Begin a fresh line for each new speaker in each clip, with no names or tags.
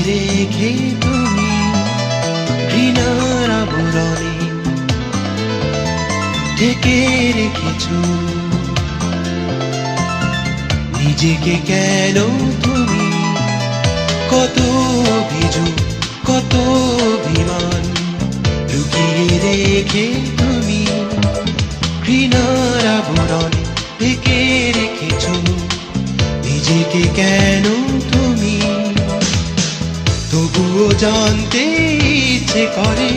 রেখে তুমি ঘৃণার আবরণে ঢেকে রেখেছো নিজেকে। কেন তুমি কত অভিযোগ কত অভিমান লুকিয়ে রেখে তুমি ঘৃণার আবরণে ঢেকে রেখেছো নিজেকে। কেন তুমি তবুও জানতে ইচ্ছে করে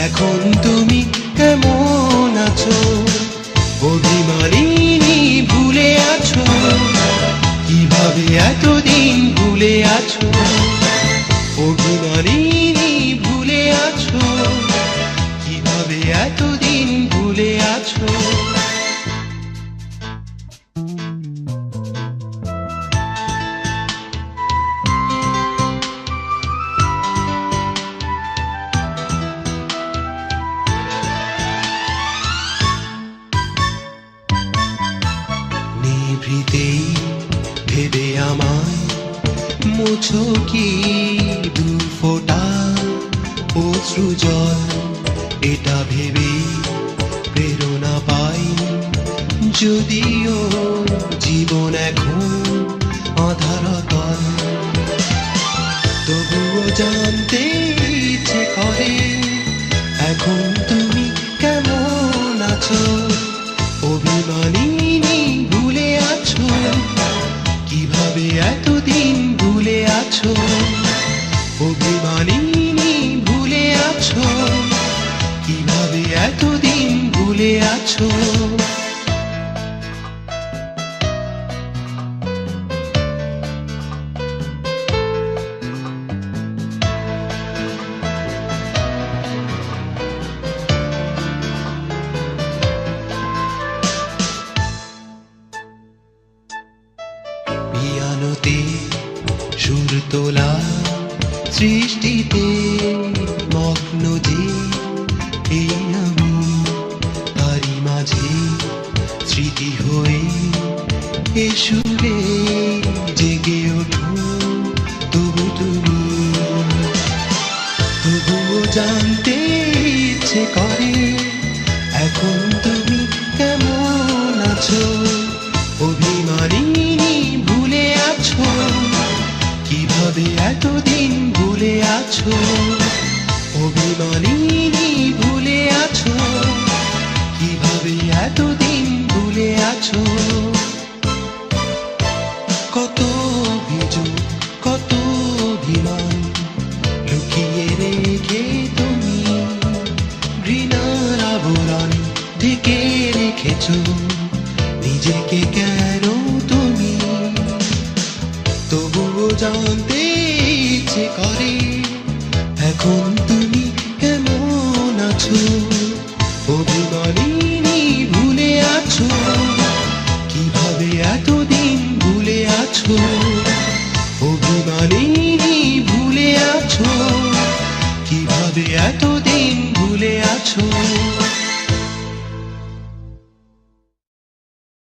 এখন তুমি কেমন আছো। অভিমানিনী ভুলে আছো কিভাবে এতদিন ভুলে আছো। অভিমানিনী ভুলে আছো কিভাবে এতদিন ভুলে আছো। নিভৃতেই ভেবে আমায় মুছো কি দু ফোঁটা অশ্রু জল। এটা ভেবে প্রেরণা পাই যদিও জীবন এখন অধারতল। তবুও জানতে ইচ্ছে করে এখন তুমি কেমন আছো। অভিমানিনী ভুলে আছো কিভাবে এতদিন ভুলে আছো। অভিমানিনী ভুলে আছো কিভাবে এতদিন ভুলে আছো। পিয়ানোতে সুর তোলা সৃষ্টিতে মগ্ন যে এই আমি তারি মাঝে স্মৃতি হয়ে এ সুরে জেগে ওঠো তবু তুমি। তবুও জানতে ইচ্ছে করে এখন তুমি কেমন আছো। অভিমানিনী ভুলে আছো কিভাবে এতদিন ভুলে আছো। অভিমানিনী ভুলে আছো কিভাবে এতদিন ভুলে আছো। কত অভিযোগ কত অভিমান লুকিয়ে রেখে তুমি ঘৃণার আবরণ ঢেকে রেখেছো নিজেকে। কেন তুমি তবুও জানতে ইচ্ছে করে এখন তুমি কেমন আছো। অভিমানিনী ভুলে আছো কিভাবে এতদিন ভুলে আছো। অভিমানিনী ভুলে আছো কিভাবে এতদিন ভুলে আছো।